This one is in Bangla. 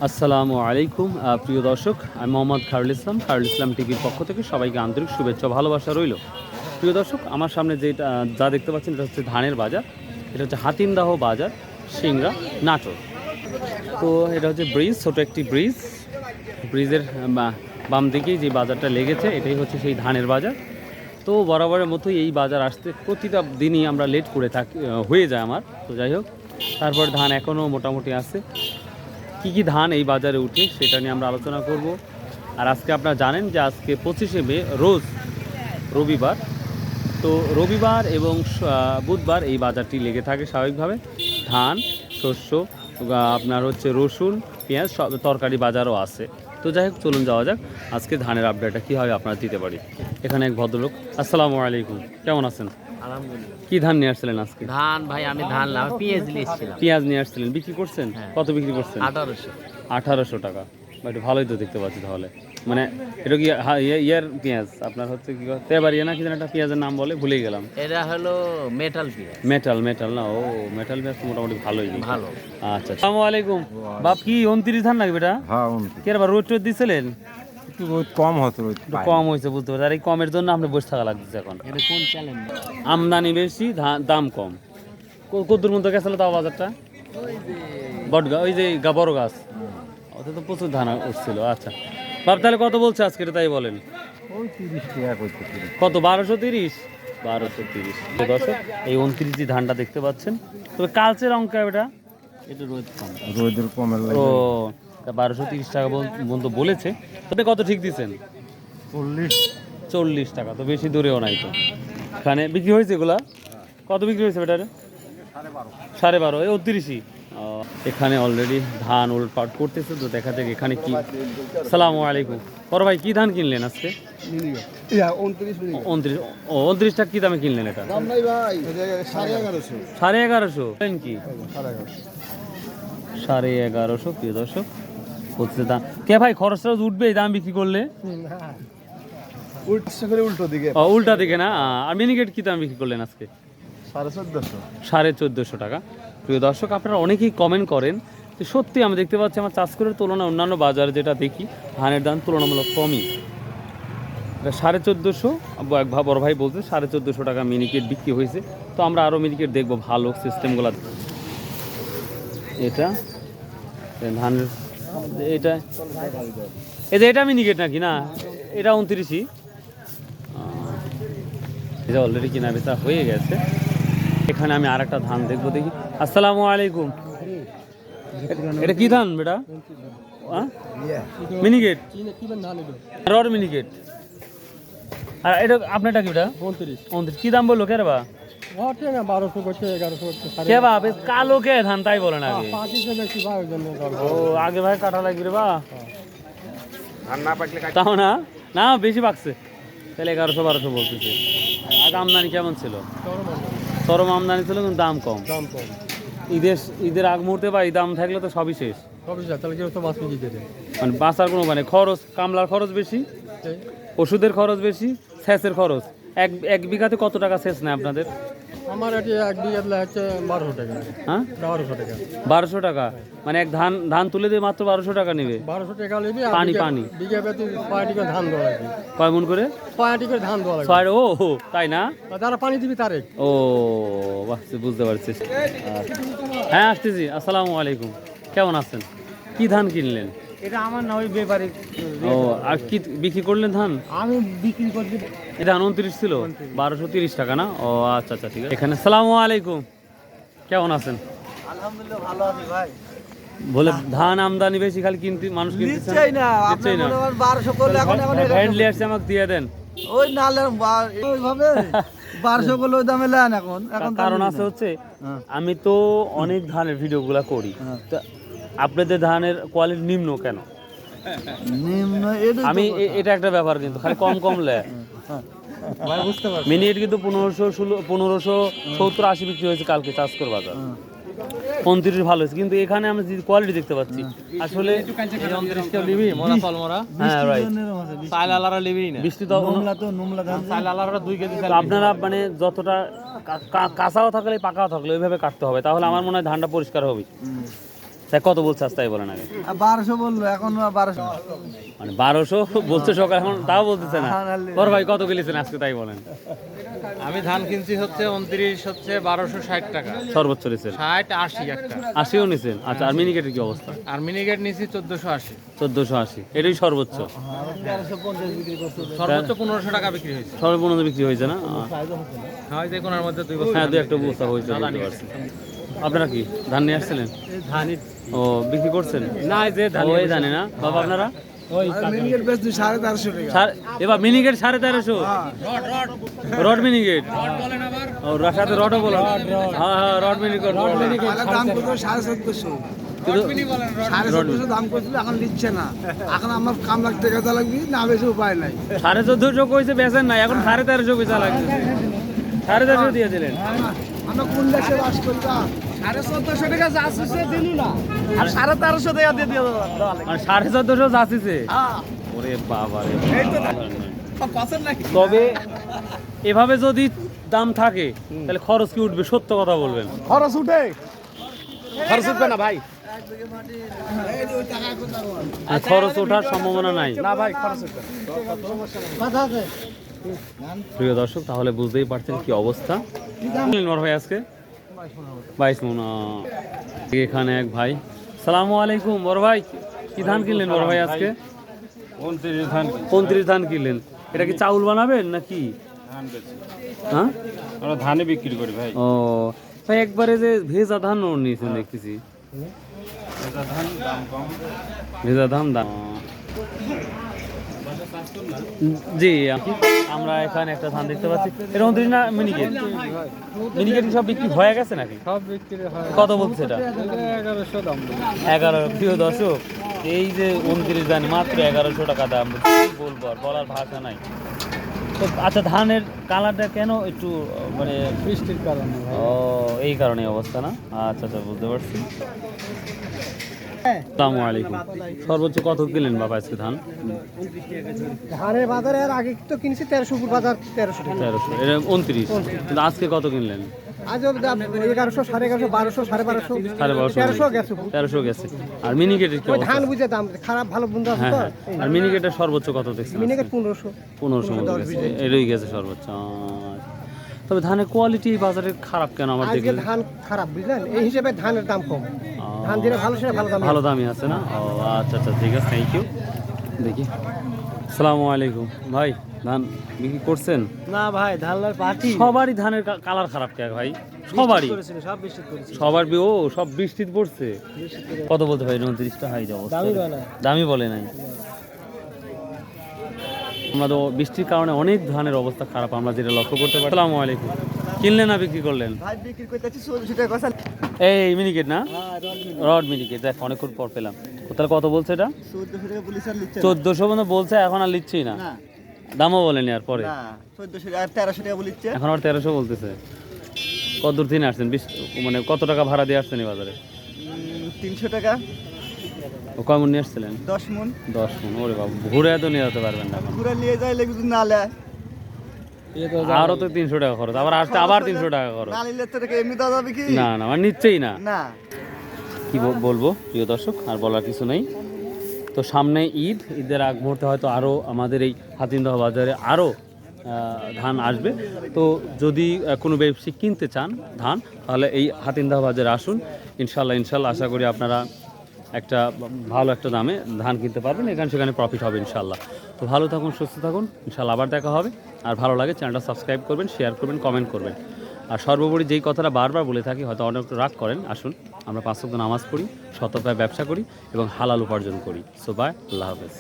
আসসালামু আলাইকুম প্রিয় দর্শক, আমি মোহাম্মদ খায়রুল ইসলাম। খায়রুল ইসলাম টিভির পক্ষ থেকে সবাইকে আন্তরিক শুভেচ্ছা ভালোবাসা রইল। প্রিয় দর্শক, আমার সামনে যা দেখতে পাচ্ছেন এটা হচ্ছে ধানের বাজার। এটা হচ্ছে হাতিমদাহ বাজার, সিংড়া, নাটোর। তো এটা হচ্ছে ব্রিজ, ছোটো একটি ব্রিজ। ব্রিজের বাম দিকেই যে বাজারটা লেগেছে এটাই হচ্ছে সেই ধানের বাজার। তো বরাবরের মতোই এই বাজার আসতে প্রতিটা দিনই আমরা লেট করে থাকি, হয়ে যায় আমার। তো যাই হোক, তারপর ধান এখনও মোটামুটি আছে। কি কি ধান এই বাজারে উঠে সেটা নিয়ে আমরা আলোচনা করব। আর আজকে আপনারা জানেন যে আজকে 25শে মে, রোজ রবিবার। তো রবিবার এবং বুধবার এই বাজারটি লেগে থাকে স্বাভাবিকভাবে। ধান, শস্য, আপনার হচ্ছে রসুন, পেঁয়াজ, সব তরকারি বাজারও আছে। তো যাই হোক, চলুন যাওয়া যাক আজকে ধানের আপডেটটা কীভাবে আপনারা দিতে পারি। এখানে এক ভদ্রলোক, আসসালামু আলাইকুম, কেমন আছেন? আলহামদুলিল্লাহ। কি ধান নিয়ে আসছিলেন আজকে? ধান ভাই আমি ধান না, পেঁয়াজ নিয়েছিলাম। পেঁয়াজ নিয়ে আসছিলেন, বিক্রি করছেন? হ্যাঁ। কত বিক্রি করছেন? 1800। 1800 টাকা। একটু ভালোই তো দেখতে পাচ্ছি তাহলে। মানে এটা কি ইয়ার পেঁয়াজ আপনার হচ্ছে কি তেবারিয়া না কি যেন একটা পেঁয়াজের নাম বলে, ভুলেই গেলাম। এটা হলো মেটাল পেঁয়াজ। মেটাল না, ও মেটাল পেঁয়াজ তো মোটামুটি ভালোই। ভালো। আচ্ছা, আসসালামু আলাইকুম। বাপ কি 29 ধান লাগবে এটা? হ্যাঁ, কে বার রোদ টোদ দিছিলেন? একটু কম হতো, একটু কম হয়েছে বুঝতে পারছি। আর এই কমের জন্য আপনি বসে থাকা লাগতেছে এখন। এটা কোন চ্যালেঞ্জ? আমদানি বেশি, দাম কম। কদ্দুর মতো গেছিল তাও বাজারটা? বটগা, ওই যে বড় গাছ, ওতে তো প্রচুর ধান উঠছিল। আচ্ছা বাপ, তাহলে কত বলছে আজকে তাই বলেন? ওই 30 টাকা করতে। কত? 1230? 1230। দর্শক, এই 29 ধানটা দেখতে পাচ্ছেন। তবে কালচের অঙ্ক এটা, এটা রোদ কম। রোদের কমের ও লাগে 1230 টাকা বন্ধু বলেছে। তবে কত ঠিক দিচ্ছেন? 40 টাকা, তো বেশি দূরেও নাই তো। এখানে বিক্রি হয়েছে এগুলা? কত বিক্রি হয়েছে বেটারে? 12.5। এই 39ই। এখানে অলরেডি ধান উলটপাট করতেছে, তো দেখা যাক এখানে কি। সালামু আলাইকুম। বড় ভাই, কি ধান কিনলেন আজকে? 29 টাকা। কি দামে কিনলেন এটা? 11.5 কি? 11.5। প্রিয় দর্শক, হচ্ছে দাম কে ভাই, খরচটা উঠবে এই দাম বিক্রি করলে? উল্টা দিকে না। আর মিনিকেট কি দাম বিক্রি করলেন আজকে? 1450 টাকা। প্রিয় দর্শক, আপনারা অনেকেই কমেন্ট করেন যে সত্যি আমি দেখতে পাচ্ছি আমার চাষকরের তুলনায় অন্যান্য বাজারে যেটা দেখি ধানের দাম তুলনামূলক কমই। এটা 1450। এক বড় ভাই বলছে 1450 টাকা মিনিকেট বিক্রি হয়েছে। তো আমরা আরও মিনিকেট দেখবো ভালো সিস্টেমগুলো। এটা ধানের, এটা এটা মিনিকেট নাকি না? এটা 29ই। এটা অলরেডি কেনা বেচা হয়ে গেছে। এখানে আমি আর একটা ধান দেখবো, দেখি। আসসালামু আলাইকুম। এটা কি ধান বেটা? মিনিকেট, রড মিনিকেট। আর এটা আপনারটা কি বেটা? 29। কি দাম বললো কে রে বা? 1200 কে বা বেশ কালো কে ধান তাই বলেন আগে? ও আগে ভাই কাটা লাগবে রে বা, তাও না না বেশি পাকছে তাহলে 1100-1200 বলতেছে। আগে আমদানি কেমন ছিল? চরম আমদানি ছিল, কিন্তু দাম কম। ঈদের আগ মুহূর্তে বা এই দাম থাকলে তো সবই শেষ। মানে বাঁচার কোনো মানে খরচ, কামলার খরচ বেশি, ওষুধের খরচ বেশি, সেচের খরচ। এক বিঘাতে কত টাকা সেচ নেয় আপনাদের? আমার এটি এক বিঘা হচ্ছে 1200 টাকা। হ্যাঁ, 1200 টাকা। 1200 টাকা মানে এক ধান তুলে দিয়ে মাত্র 1200 টাকা নেবে? 1200 টাকা নেবে। পানি বিঘা প্রতি 6 করে ধান দেওয়া লাগবে। কয় মন করে? 6 করে ধান দেওয়া লাগবে। 6। ও তাই না? যারা পানি দিবি তারে। ও বাহ, বুঝতে পারছি। হ্যাঁ আসতেছি। আসসালামু আলাইকুম, কেমন আছেন? কি ধান কিনলেন? এটা আমার না, ওই ব্যাপারে। ও আর কি বিক্রি করলেন ধান? আমি বিক্রি করছি। এই ধান 29 ছিল, 1230 টাকা না? ও আচ্ছা আচ্ছা, ঠিক আছে। এখানে আসসালামু আলাইকুম, কেমন আছেন? আলহামদুলিল্লাহ ভালো আছি ভাই। বলে ধান আমদানি বেশি, খালি কিনতে মানুষ কিনতেছে না। দিচ্ছেই না। আপনি মনে করেন 1200 করলে এখন ফ্রেন্ডলি আসছে, আমাকে দিয়ে দেন। ওই নালে ওইভাবে 1200 করলে ওই দামে নেন এখন। কারণ আছে হচ্ছে আমি তো অনেক ধানের ভিডিওগুলো করি, তা আপনাদের ধানের কোয়ালিটি নিম্ন কেন? নিম্ন আমি এটা একটা ব্যাপার, কিন্তু খালি কম লেয়। বুঝতে পারছি। মিনিট কিন্তু 1570-80 বিক্রি হয়েছে কালকে চাষকর বাজার। 29 ভালো হয়েছে, কিন্তু এখানে আমরা যে কোয়ালিটি দেখতে পাচ্ছি আসলে বৃষ্টি তো আপনারা মানে যতটা কাঁচাও থাকলে পাকাও থাকলে ওইভাবে কাটতে হবে, তাহলে আমার মনে হয় ধানটা পরিষ্কার হবে। তাই কত বলছে আজ তাই বলেন আগে? 1200 বললো, এখন 1200। মানে 1200 বলছে সকাল, এখন তাও বলতেছে না। বড় ভাই কত কিনেছেন আজকে তাই বলেন? আমি ধান কিনছি হচ্ছে 29 হচ্ছে 1260 টাকা, সর্বোচ্চ নিছেন 60 80 একটা, 80ও নিছেন? আচ্ছা, আর মিনিকেটের কি অবস্থা? আর মিনিকেট নিছি 1480, 1480, এটাই সর্বোচ্চ। 1350 বিক্রি করছে। সর্বোচ্চ 1500 টাকা বিক্রি হয়েছে। সর্বনিম্ন বিক্রি হয়েছে না? হয় যে কোনার মধ্যে 2 বছর হ্যাঁ, দু একটা বস্তা হয়েছে, বলতে পারছি। আপনারা কি ধান নিয়ে আসছিলেন? ধানই ও, বিক্রি করছেন? না, যে ওই জানি না বাবা, আপনারা? মিনিকেট বেচছি 1350 টাকা। এবার মিনিকেট 1350, রড মিনিকেট। ও, সাথে রডও বলো। হ্যাঁ হ্যাঁ, রড মিনিকেট। আগে দাম কত? 1450। 1450 দাম করছিল, এখন নিচ্ছে না। এখন আমার কাম লাখ টাকা দেওয়া লাগবে, না বেশি উপায় নাই। 1450 কইছে বেচেন না, এখন 1350 বেচা লাগছে। 1350 দিয়ে দিলেন। আমরা কোন দেশে বাস করতাম? 1450 টাকা যাচ্ছে দিন না, আর 1350 টাকা দিয়ে দিয়ে দেওয়া লাগবে। মানে 1450 যাচ্ছে। হ্যাঁ, ওরে বাবা রে। পছন্দ নাকি? তবে এভাবে যদি দাম থাকে তাহলে খরচ কি উঠবে? সত্য কথা বলবেন। খরচ উঠে? খরচ উঠবে না ভাই, আর খরচ ওঠার সম্ভাবনা নাই। না ভাই খরচ উঠবে। প্রিয় দর্শক, তাহলে বুঝতেই পারছেন কি অবস্থা। বড় ভাই আজকে 22 মণ। এখানে এক ভাই, সালামু আলাইকুম। বড় ভাই কি ধান কিনলেন বড় ভাই আজকে? 29 ধান কিনলেন। এটা কি চাউল বানাবেন নাকি? হ্যাঁ, আমরা ধানে বিক্রি করি ভাই। ও ভাই, একবারে যে ভেজা ধান নিয়েছেন দেখতেছি। ভেজা ধান দাম। জি, আমরা এখানে একটা ধান দেখতে পাচ্ছি। এটা 29 না মিনিকেট? মিনিকেট সব বিক্রি হয়ে গেছে নাকি? সব বিক্রি হয়। কত বলছে এটা? 1100 দাম। 11। প্রিয় দর্শক, এই যে 29 ধান মাত্র 1100 টাকা দাম। কি বলবো, আর বলার ভাষা নাই। তো আচ্ছা, ধানের কালারটা কেন একটু মানে? বৃষ্টির কারণে ভাই। ও, এই কারণে অবস্থা না? আচ্ছা আচ্ছা, বুঝতে পারছি। আসসালামু আলাইকুম। সর্বোচ্চ কত কিনলেন বাবা আজকে ধান? ধানের বাজারে আর আগে তো কিনছি 1300 বাজার 1300 টাকা। 1300, এটা 29। কিন্তু আজকে কত কিনলেন? আজ 1100, 1150, 1200, 1250, 1300 গেছে। 1300 গেছে। আর মিনিকেটের কি ওই অবস্থা? ধান বুঝে দাম খারাপ ভালো বন্ধু আছে হ্যাঁ তো। হ্যাঁ। আর মিনিকেটের সর্বোচ্চ কত দেখছেন? মিনিকেট 1500। 1500 মতো গেছে, এরই গেছে সর্বোচ্চ। তবে ধানের কোয়ালিটি এই বাজারে খারাপ কেন আমার আজকে দেখলে? ধান খারাপ বুঝলেন, এই হিসেবে ধানের দাম কম। ধান যেটা ভালো সেটা ভালো দাম। ভালো দামই আছে না? ও আচ্ছা আচ্ছা, ঠিক আছে, থ্যাংক ইউ। দেখি। আসসালামু আলাইকুম ভাই, ধান বিক্রি করছেন? না ভাই, ধানের পাটি সবারই ধানের কালার খারাপ কে ভাই? সবারই? সব বৃষ্টি করেছে। সবার ও সব বৃষ্টিতে পড়ছে। কত বলতে ভাই? 29টা হাই যাবো। দামি বলে নাই। আমরা তো বৃষ্টির কারণে অনেক ধানের অবস্থা খারাপ, আমরা যেটা লক্ষ্য করতে পারি। আসসালামু আলাইকুম। কিনলেন না বিক্রি করলেন? ভাই বিক্রি করতেছি 400 টাকা কথা। এই মিনিকেট না? রড মিনিকেট, দেখ অনেকক্ষণ পর পেলাম। তাহলে কত বলছে এটা? 1400 টাকা পুলিশ আর লিখছে 1400 মতো বলছে, এখন আর লিচ্ছেই না। না। দামও বলেনি আর পরে? না, 1400 আর 1300 টাকা বলিচ্ছে। এখন আর 1300 বলতেছে। কত দূর থেকে আসছেন? মানে কত টাকা ভাড়া দিয়ে আসছেন এই বাজারে? 300 টাকা। ও কয় মণ নিয়ে আসছিলেন? 10 মণ। 10 মণ। ওরে বাবু, ঘুরে তো নিয়ে যেতে পারবেন না এখন। ঘুরে নিয়ে যাই লাগবে না লে। আরো তো 300 টাকা খরচ, আবার আসতে আবার 300 টাকা খরচ। না নিলে তো টাকা এমনি দেওয়া যাবে কি? না না, মানে নিচ্ছেই না। না। কি বলবো প্রিয় দর্শক, আর বলার কিছু নেই। তো সামনে ঈদ, ঈদের আগ মুহূর্তে হয়তো আরও আমাদের এই হাতিন্দহ বাজারে আরও ধান আসবে। তো যদি কোনো ব্যবসায়ী কিনতে চান ধান, তাহলে এই হাতিন্দহ বাজারে আসুন। ইনশাল্লাহ আশা করি আপনারা একটা ভালো একটা দামে ধান কিনতে পারবেন। এখানে সেখানে প্রফিট হবে ইনশাল্লাহ। তো ভালো থাকুন, সুস্থ থাকুন, ইনশাল্লাহ আবার দেখা হবে। আর ভালো লাগে চ্যানেলটা সাবস্ক্রাইব করবেন, শেয়ার করবেন, কমেন্ট করবেন। আর সর্বোপরি যেই কথাটা বারবার বলে থাকি, হয়তো অনেক রাগ করেন, আসুন আমরা 5 ওয়াক্ত নামাজ পড়ি, শতভাবে ব্যবসা করি এবং হালাল উপার্জন করি। সো বাই, আল্লাহ হাফেজ।